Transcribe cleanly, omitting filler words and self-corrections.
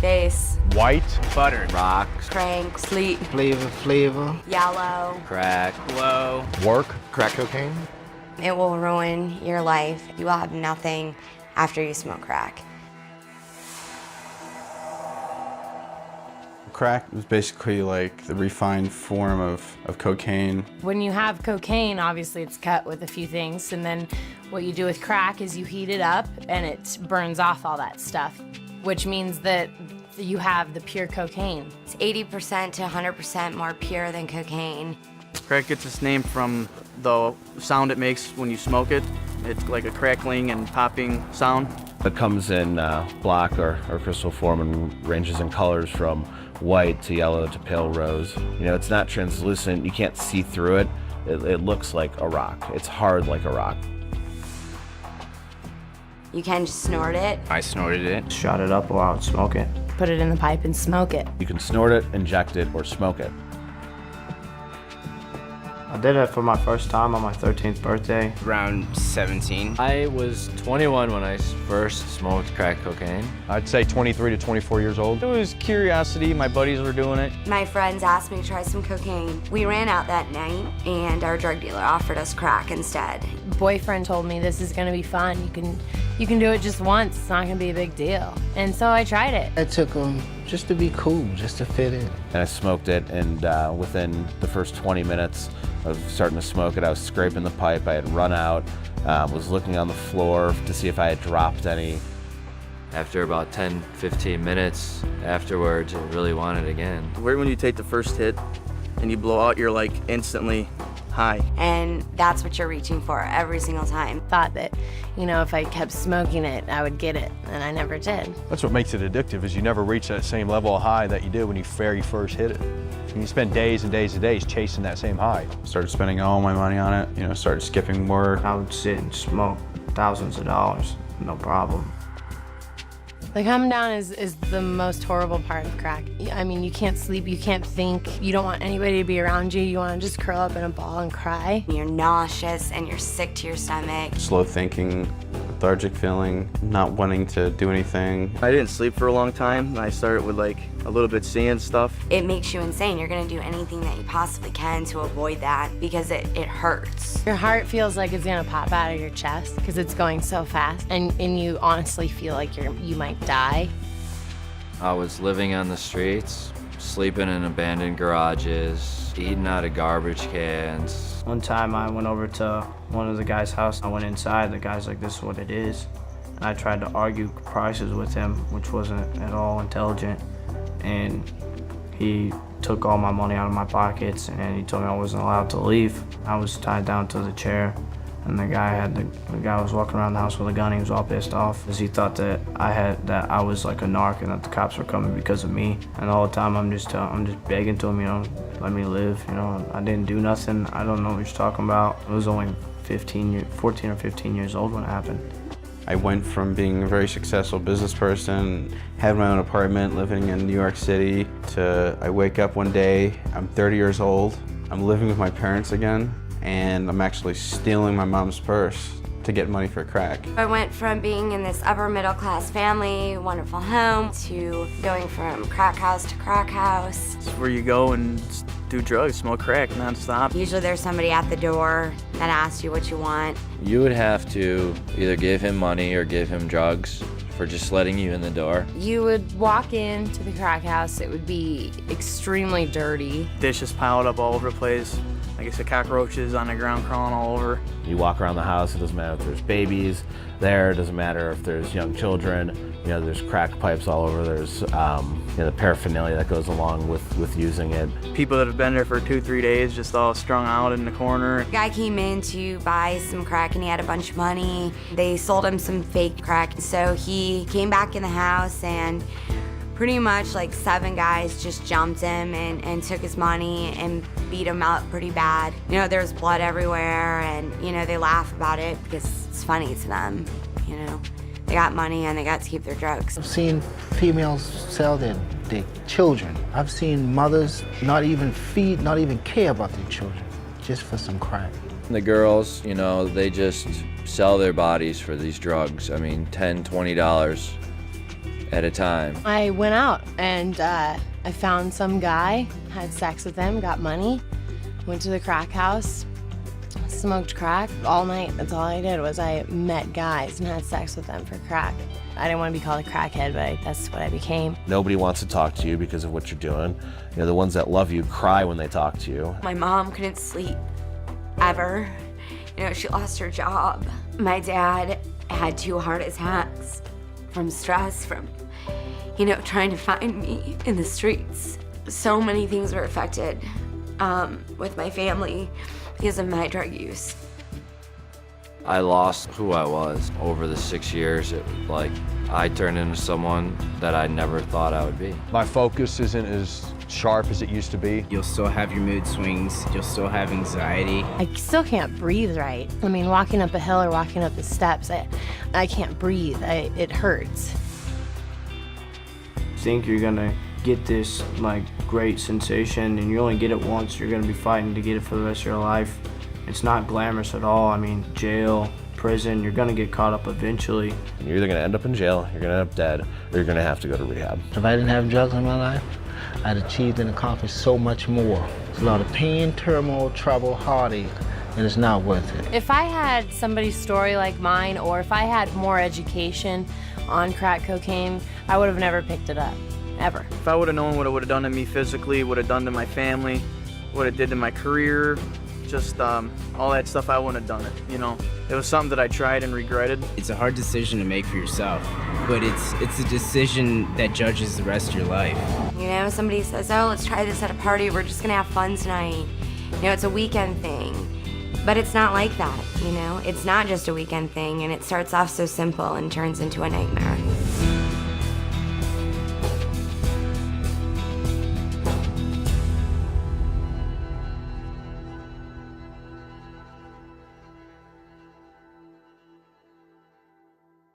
Base. White. Butter. Rock. Crank. Sleep. Flavor. Yellow. Crack. Glow. Work. Crack cocaine. It will ruin your life. You will have nothing after you smoke crack. Crack was basically like the refined form of cocaine. When you have cocaine, obviously it's cut with a few things, and then what you do with crack is you heat it up and it burns off all that stuff, which means that you have the pure cocaine. It's 80% to 100% more pure than cocaine. Crack gets its name from the sound it makes when you smoke it. It's like a crackling and popping sound. It comes in block or crystal form and ranges in colors from white to yellow to pale rose. You know, it's not translucent, you can't see through it. It looks like a rock. It's hard like a rock. You can just snort it. I snorted it. Shot it up while I would smoke it. Put it in the pipe and smoke it. You can snort it, inject it, or smoke it. I did it for my first time on my 13th birthday. Around 17. I was 21 when I first smoked crack cocaine. I'd say 23 to 24 years old. It was curiosity. My buddies were doing it. My friends asked me to try some cocaine. We ran out that night, and our drug dealer offered us crack instead. Boyfriend told me this is gonna be fun. You can do it just once. It's not gonna be a big deal. And so I tried it. I took them just to be cool, just to fit in. And I smoked it, and within the first 20 minutes of starting to smoke it, I was scraping the pipe. I had run out, was looking on the floor to see if I had dropped any. After about 10, 15 minutes afterwards, I really wanted it again. Right when you take the first hit and you blow out, you're like instantly high. And that's what you're reaching for every single time. Thought that, you know, if I kept smoking it, I would get it, and I never did. That's what makes it addictive, is you never reach that same level of high that you did when you very first hit it. And you spend days and days and days chasing that same high. Started spending all my money on it, you know, started skipping work. I would sit and smoke thousands of dollars, no problem. The come down is the most horrible part of crack. I mean, you can't sleep, you can't think, you don't want anybody to be around you, you want to just curl up in a ball and cry. You're nauseous and you're sick to your stomach. Slow thinking, lethargic feeling, not wanting to do anything. I didn't sleep for a long time, and I started with like a little bit seeing stuff. It makes you insane. You're gonna do anything that you possibly can to avoid that because it hurts. Your heart feels like it's gonna pop out of your chest because it's going so fast, and you honestly feel like you might die. I was living on the streets, sleeping in abandoned garages, eating out of garbage cans. One time I went over to one of the guys' house. I went inside, the guy's like, this is what it is. And I tried to argue prices with him, which wasn't at all intelligent. And he took all my money out of my pockets, and he told me I wasn't allowed to leave. I was tied down to the chair, and the guy was walking around the house with a gun. He was all pissed off because he thought that I was like a narc and that the cops were coming because of me. And all the time I'm just begging to him, you know, let me live. You know, I didn't do nothing. I don't know what you're talking about. I was only 14 or 15 years old when it happened. I went from being a very successful business person, had my own apartment living in New York City, to I wake up one day, I'm 30 years old, I'm living with my parents again, and I'm actually stealing my mom's purse to get money for crack. I went from being in this upper middle class family, wonderful home, to going from crack house to crack house. It's where you go and do drugs, smoke crack nonstop. Usually there's somebody at the door that asks you what you want. You would have to either give him money or give him drugs for just letting you in the door. You would walk into the crack house, it would be extremely dirty. Dishes piled up all over the place. Like I said, cockroaches on the ground crawling all over. You walk around the house, it doesn't matter if there's babies there, it doesn't matter if there's young children, you know, there's crack pipes all over, there's you know, the paraphernalia that goes along with using it. People that have been there for 2-3 days just all strung out in the corner. A guy came in to buy some crack and he had a bunch of money. They sold him some fake crack. So he came back in the house and pretty much like 7 guys just jumped him and took his money and beat him up pretty bad. You know, there's blood everywhere, and, you know, they laugh about it because it's funny to them, you know. They got money and they got to keep their drugs. I've seen females sell their children. I've seen mothers not even care about their children, just for some crack. The girls, you know, they just sell their bodies for these drugs. I mean, $10, $20. at a time. I went out and I found some guy, had sex with him, got money, went to the crack house, smoked crack all night. That's all I did was I met guys and had sex with them for crack. I didn't want to be called a crackhead, but that's what I became. Nobody wants to talk to you because of what you're doing. You know, the ones that love you cry when they talk to you. My mom couldn't sleep ever. You know, she lost her job. My dad had 2 heart attacks from stress, from, you know, trying to find me in the streets. So many things were affected with my family because of my drug use. I lost who I was over the 6 years. It was like I turned into someone that I never thought I would be. My focus isn't as sharp as it used to be. You'll still have your mood swings. You'll still have anxiety. I still can't breathe right. I mean, walking up a hill or walking up the steps, I can't breathe. It hurts. Think you're gonna get this like great sensation and you only get it once. You're gonna be fighting to get it for the rest of your life. It's not glamorous at all. I mean, jail, prison, you're gonna get caught up eventually. You're either gonna end up in jail, you're gonna end up dead, or you're gonna have to go to rehab. If I didn't have drugs in my life, I'd achieved and accomplished so much more. It's a lot of pain, turmoil, trouble, heartache, and it's not worth it. If I had somebody's story like mine, or if I had more education on crack cocaine, I would have never picked it up, ever. If I would have known what it would have done to me physically, would have done to my family, what it did to my career, just all that stuff, I wouldn't have done it, you know. It was something that I tried and regretted. It's a hard decision to make for yourself, but it's a decision that judges the rest of your life. You know, somebody says, oh, let's try this at a party, we're just gonna have fun tonight. You know, it's a weekend thing. But it's not like that, you know? It's not just a weekend thing, and it starts off so simple and turns into a nightmare.